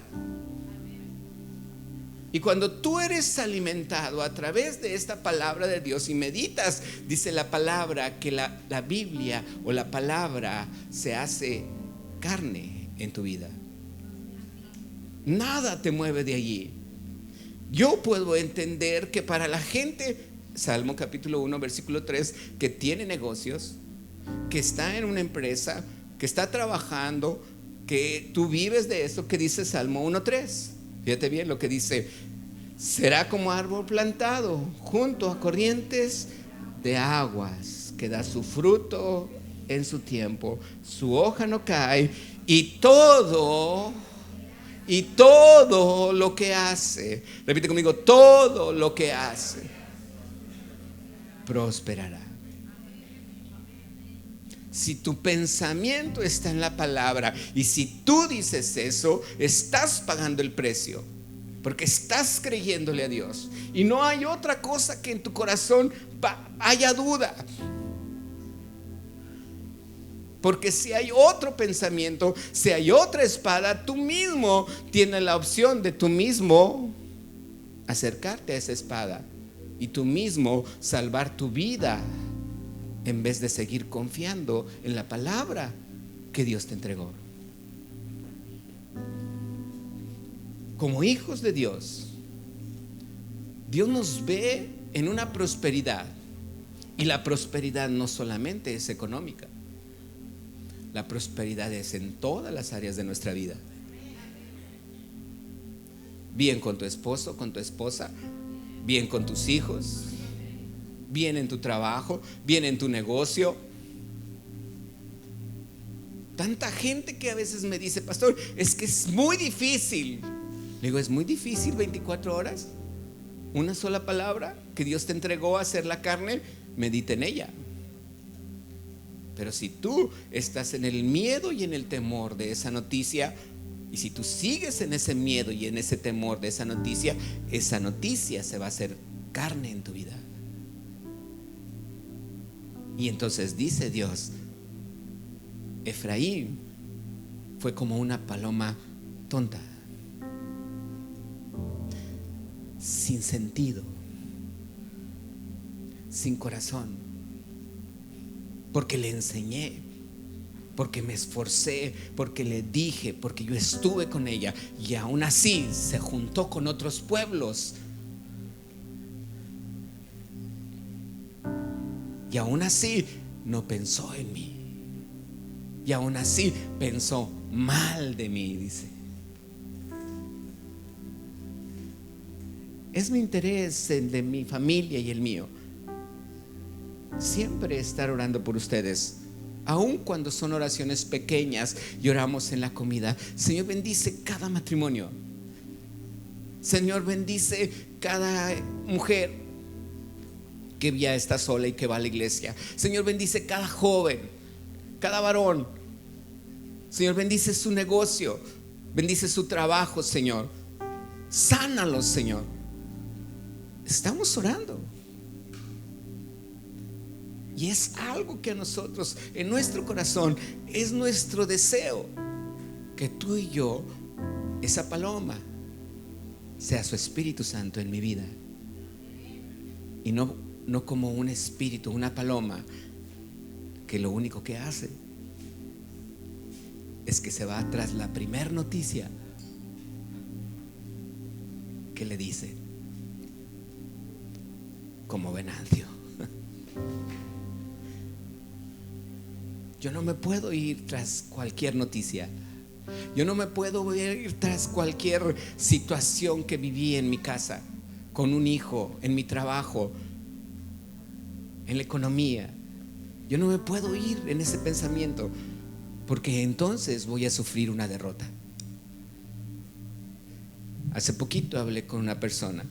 Y cuando tú eres alimentado a través de esta palabra de Dios y meditas, dice la palabra que la Biblia o la palabra se hace carne en tu vida. Nada te mueve de allí. Yo puedo entender que para la gente, Salmo capítulo 1 versículo 3, que tiene negocios, que está en una empresa, que está trabajando, que tú vives de eso, que dice Salmo 1:3. Fíjate bien lo que dice: será como árbol plantado junto a corrientes de aguas, que da su fruto en su tiempo, su hoja no cae, y todo lo que hace, repite conmigo, todo lo que hace prosperará. Si tu pensamiento está en la palabra y si tú dices eso, estás pagando el precio, porque estás creyéndole a Dios y no hay otra cosa que en tu corazón haya duda. Porque si hay otro pensamiento, si hay otra espada, tú mismo tienes la opción de tú mismo acercarte a esa espada y tú mismo salvar tu vida, en vez de seguir confiando en la palabra que Dios te entregó. Como hijos de Dios, Dios nos ve en una prosperidad, y la prosperidad no solamente es económica. La prosperidad es en todas las áreas de nuestra vida. Bien con tu esposo, con tu esposa, bien con tus hijos, bien en tu trabajo, bien en tu negocio. Tanta gente que a veces me dice: pastor, es que es muy difícil. Le digo: ¿es muy difícil 24 horas? Una sola palabra que Dios te entregó a hacer la carne, medita en ella. Pero si tú estás en el miedo y en el temor de esa noticia, y si tú sigues en ese miedo y en ese temor de esa noticia se va a hacer carne en tu vida. Y entonces dice Dios: Efraín fue como una paloma tonta, sin sentido, sin corazón. Porque le enseñé, porque me esforcé, porque le dije, porque yo estuve con ella, y aún así se juntó con otros pueblos, y aún así no pensó en mí, y aún así pensó mal de mí, dice. Es mi interés, el de mi familia y el mío, siempre estar orando por ustedes, aun cuando son oraciones pequeñas y oramos en la comida. Señor, bendice cada matrimonio. Señor, bendice cada mujer que ya está sola y que va a la iglesia. Señor, bendice cada joven, cada varón. Señor, bendice su negocio, bendice su trabajo, Señor. Sánalos, Señor. Estamos orando. Y es algo que a nosotros, en nuestro corazón, es nuestro deseo, que tú y yo, esa paloma, sea su Espíritu Santo en mi vida. Y no como un espíritu, una paloma, que lo único que hace es que se va tras la primer noticia que le dice, como Venancio. Yo no me puedo ir tras cualquier noticia. Yo no me puedo ir tras cualquier situación que viví en mi casa, con un hijo, en mi trabajo, en la economía. Yo no me puedo ir en ese pensamiento, porque entonces voy a sufrir una derrota. Hace poquito hablé con una persona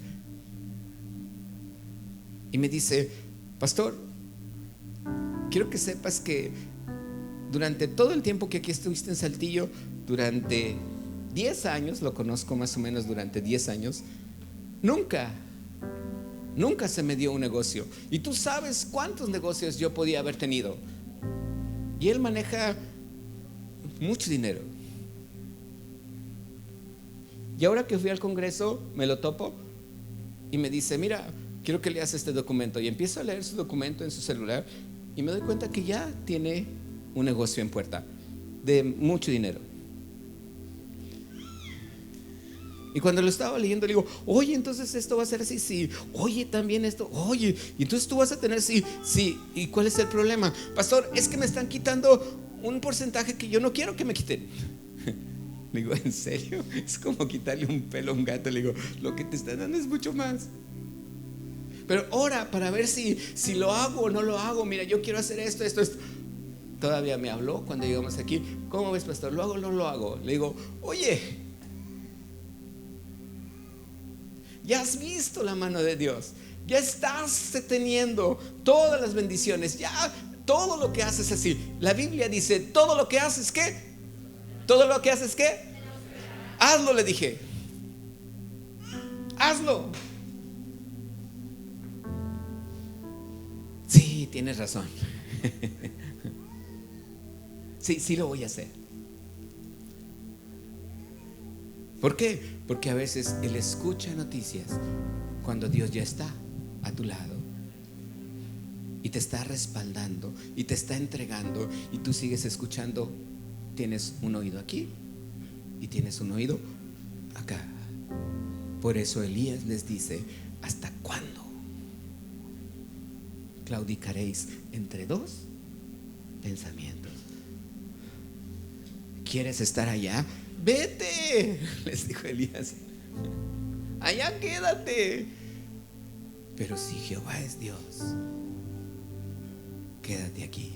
y me dice: pastor, quiero que sepas que durante todo el tiempo que aquí estuviste en Saltillo, durante 10 años, lo conozco más o menos durante 10 años, nunca se me dio un negocio. Y tú sabes cuántos negocios yo podía haber tenido. Y él maneja mucho dinero. Y ahora que fui al Congreso, me lo topo y me dice: mira, quiero que leas este documento. Y empiezo a leer su documento en su celular y me doy cuenta que ya tiene un negocio en puerta de mucho dinero. Y cuando lo estaba leyendo le digo: oye, entonces esto va a ser así, sí. Oye, también esto, oye, y entonces tú vas a tener, sí. ¿Y cuál es el problema? Pastor, es que me están quitando un porcentaje que yo no quiero que me quiten. Le digo: ¿en serio? Es como quitarle un pelo a un gato. Le digo: lo que te están dando es mucho más. Pero ora para ver si lo hago o no lo hago. Mira, yo quiero hacer esto. Todavía me habló cuando llegamos aquí: ¿cómo ves, pastor? ¿Lo hago o no lo hago? Le digo: oye, ya has visto la mano de Dios, ya estás teniendo todas las bendiciones, ya todo lo que haces así. La Biblia dice: todo lo que haces, ¿qué? Todo lo que haces, ¿qué? Hazlo, le dije. Hazlo. Sí, tienes razón. Sí lo voy a hacer. ¿Por qué? Porque a veces él escucha noticias cuando Dios ya está a tu lado y te está respaldando y te está entregando, y tú sigues escuchando. Tienes un oído aquí y tienes un oído acá. Por eso Elías les dice: ¿hasta cuándo claudicaréis entre dos pensamientos? ¿Quieres estar allá? Vete, les dijo Elías, allá quédate. Pero si Jehová es Dios, quédate aquí.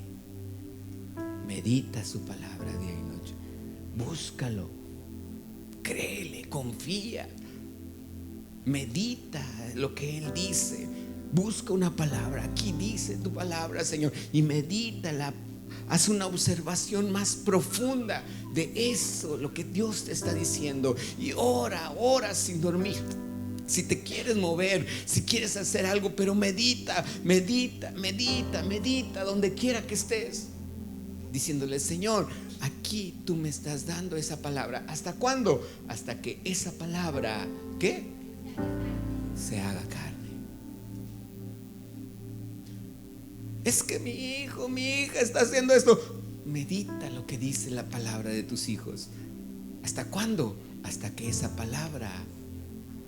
Medita su palabra día y noche. Búscalo, créele, confía. Medita lo que Él dice. Busca una palabra. Aquí dice tu palabra, Señor, y medítala. Haz una observación más profunda de eso, lo que Dios te está diciendo. Y ora sin dormir. Si te quieres mover, si quieres hacer algo, pero medita donde quiera que estés, diciéndole: Señor, aquí tú me estás dando esa palabra. ¿Hasta cuándo? Hasta que esa palabra, ¿qué? Se haga carne. Es que mi hijo, mi hija está haciendo esto. Medita lo que dice la palabra de tus hijos. ¿Hasta cuándo? Hasta que esa palabra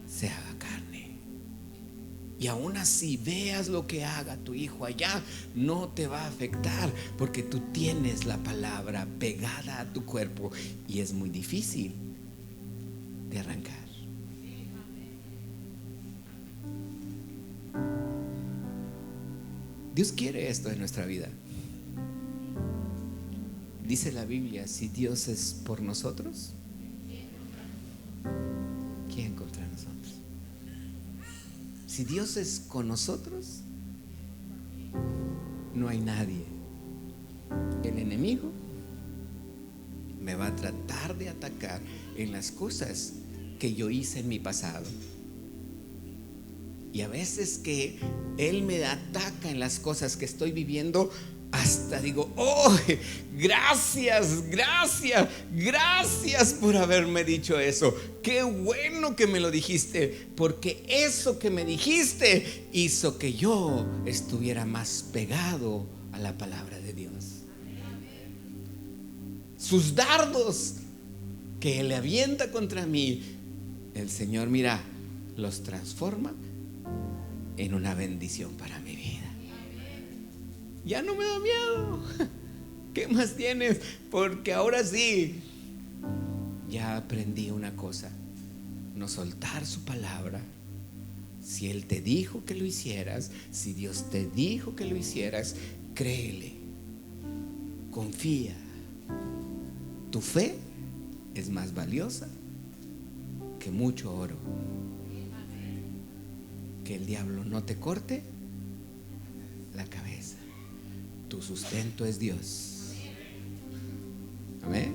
se haga carne. Y aún así veas lo que haga tu hijo allá, no te va a afectar, porque tú tienes la palabra pegada a tu cuerpo y es muy difícil de arrancar. Dios quiere esto en nuestra vida. Dice la Biblia, si Dios es por nosotros, ¿quién contra nosotros? Si Dios es con nosotros, no hay nadie. El enemigo me va a tratar de atacar en las cosas que yo hice en mi pasado. Y a veces que Él me ataca en las cosas que estoy viviendo, hasta digo, oh, gracias, gracias, gracias por haberme dicho eso. Qué bueno que me lo dijiste, porque eso que me dijiste hizo que yo estuviera más pegado a la palabra de Dios. Sus dardos que Él avienta contra mí, el Señor, mira, los transforma en una bendición para mi vida. Ya no me da miedo. ¿Qué más tienes? Porque ahora sí, ya aprendí una cosa: no soltar su palabra. Si Él te dijo que lo hicieras, si Dios te dijo que lo hicieras, créele, confía. Tu fe es más valiosa que mucho oro. Que el diablo no te corte la cabeza. Tu sustento es Dios. Amén.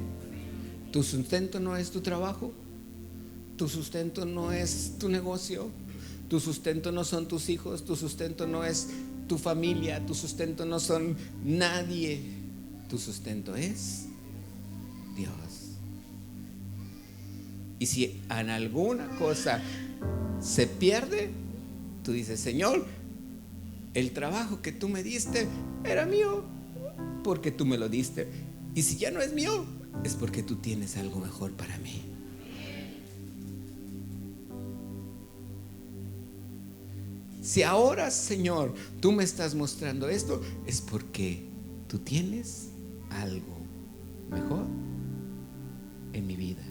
Tu sustento no es tu trabajo. Tu sustento no es tu negocio. Tu sustento no son tus hijos. Tu sustento no es tu familia. Tu sustento no son nadie. Tu sustento es Dios. Y si en alguna cosa se pierde, tú dices, Señor, el trabajo que tú me diste era mío porque tú me lo diste. Y si ya no es mío, es porque tú tienes algo mejor para mí. Si ahora, Señor, tú me estás mostrando esto, es porque tú tienes algo mejor en mi vida.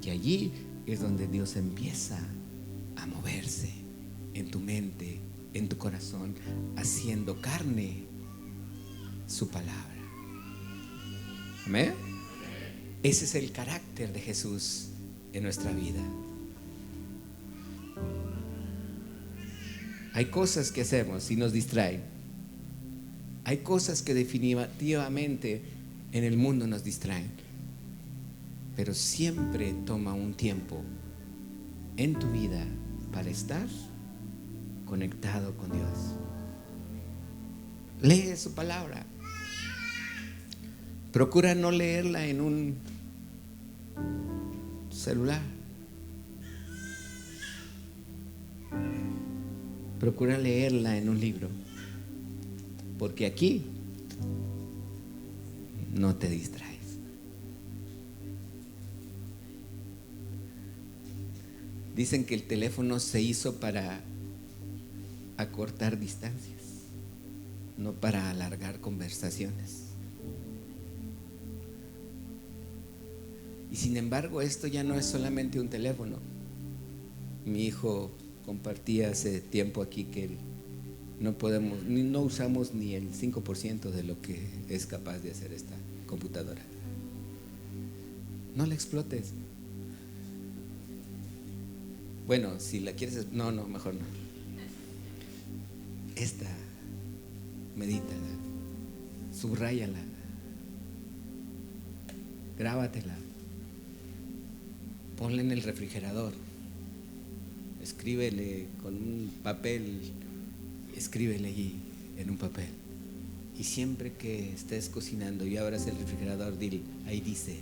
Y allí es donde Dios empieza a moverse en tu mente, en tu corazón, haciendo carne su palabra. Amén. Ese es el carácter de Jesús en nuestra vida. Hay cosas que hacemos y nos distraen. Hay cosas que definitivamente en el mundo nos distraen. Pero siempre toma un tiempo en tu vida para estar conectado con Dios. Lee su palabra. Procura no leerla en un celular. Procura leerla en un libro. Porque aquí no te distraes. Dicen que el teléfono se hizo para acortar distancias, no para alargar conversaciones. Y sin embargo, esto ya no es solamente un teléfono. Mi hijo compartía hace tiempo aquí que no usamos ni el 5% de lo que es capaz de hacer esta computadora. No la explotes. Bueno, si la quieres, no, mejor no. Esta, medítala, subráyala, grábatela, ponla en el refrigerador, escríbele con un papel, escríbele allí en un papel. Y siempre que estés cocinando y abras el refrigerador, dile, ahí dice,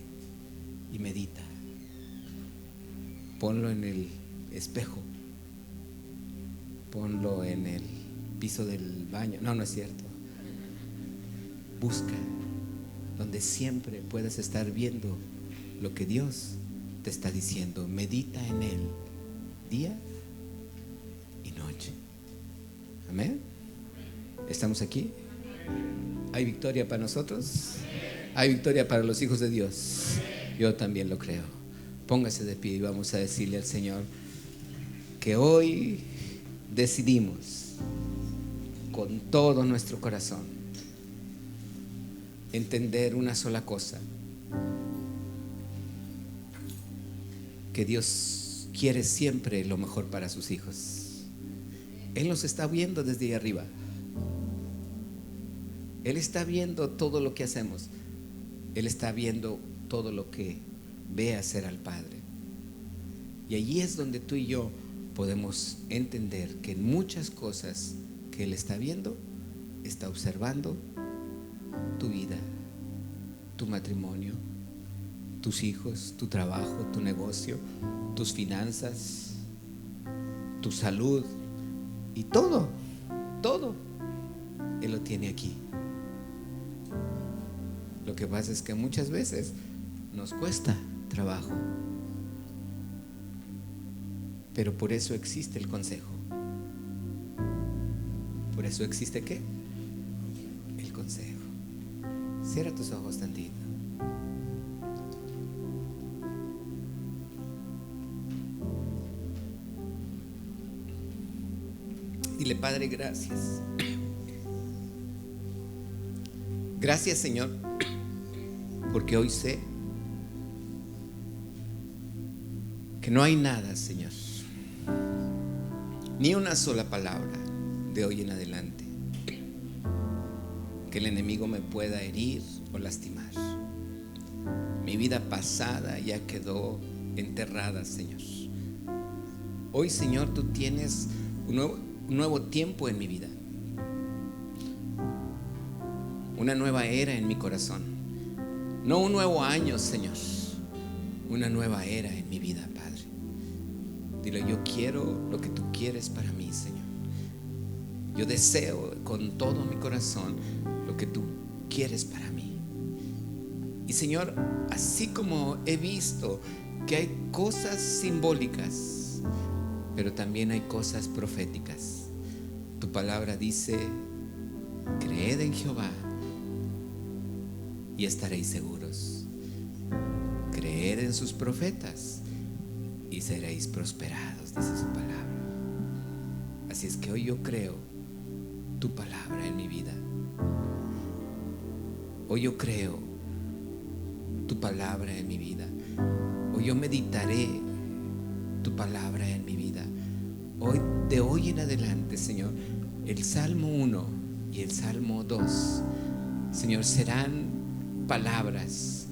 y medita. Ponlo en el espejo, ponlo en el piso del baño. No es cierto. Busca donde siempre puedas estar viendo lo que Dios te está diciendo. Medita en Él día y noche. Amén. ¿Estamos aquí? ¿Hay victoria para nosotros? ¿Hay victoria para los hijos de Dios? Yo también lo creo. Póngase de pie y vamos a decirle al Señor que hoy decidimos con todo nuestro corazón entender una sola cosa: que Dios quiere siempre lo mejor para sus hijos. Él nos está viendo desde ahí arriba. Él está viendo todo lo que hacemos. Él está viendo todo lo que ve hacer al Padre. Y allí es donde tú y yo podemos entender que en muchas cosas que Él está viendo, está observando tu vida, tu matrimonio, tus hijos, tu trabajo, tu negocio, tus finanzas, tu salud y todo, todo. Él lo tiene aquí. Lo que pasa es que muchas veces nos cuesta trabajo, pero por eso existe el consejo. Por eso existe ¿qué? El consejo. Cierra tus ojos tantito. Dile: Padre, gracias. Gracias, Señor, porque hoy sé que no hay nada, Señor, ni una sola palabra de hoy en adelante que el enemigo me pueda herir o lastimar. Mi vida pasada ya quedó enterrada, Señor. Hoy, Señor, tú tienes un nuevo tiempo en mi vida, una nueva era en mi corazón. No un nuevo año, Señor, una nueva era en mi vida, Padre. Dile: yo quiero lo que tú quieres para mí, Señor. Yo deseo con todo mi corazón lo que tú quieres para mí. Y, Señor, así como he visto que hay cosas simbólicas, pero también hay cosas proféticas. Tu palabra dice: creed en Jehová y estaréis seguros. Creed en sus profetas y seréis prosperados, dice su palabra. Así es que hoy yo creo tu palabra en mi vida. Hoy yo creo tu palabra en mi vida. Hoy yo meditaré tu palabra en mi vida. Hoy, de hoy en adelante, Señor, el Salmo 1 y el Salmo 2, Señor, serán palabras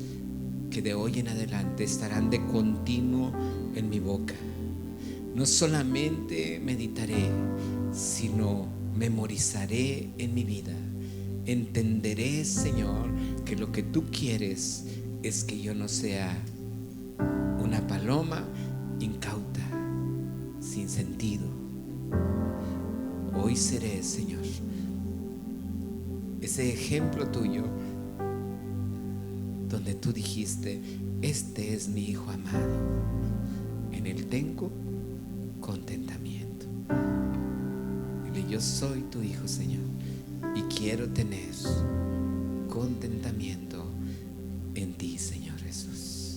que de hoy en adelante estarán de continuo en mi boca. No solamente meditaré, sino memorizaré en mi vida. Entenderé, Señor, que lo que tú quieres es que yo no sea una paloma incauta, sin sentido. Hoy seré, Señor, ese ejemplo tuyo, donde tú dijiste: este es mi Hijo amado, en él tengo contentamiento. Dile: yo soy tu Hijo, Señor, y quiero tener contentamiento en ti, Señor Jesús.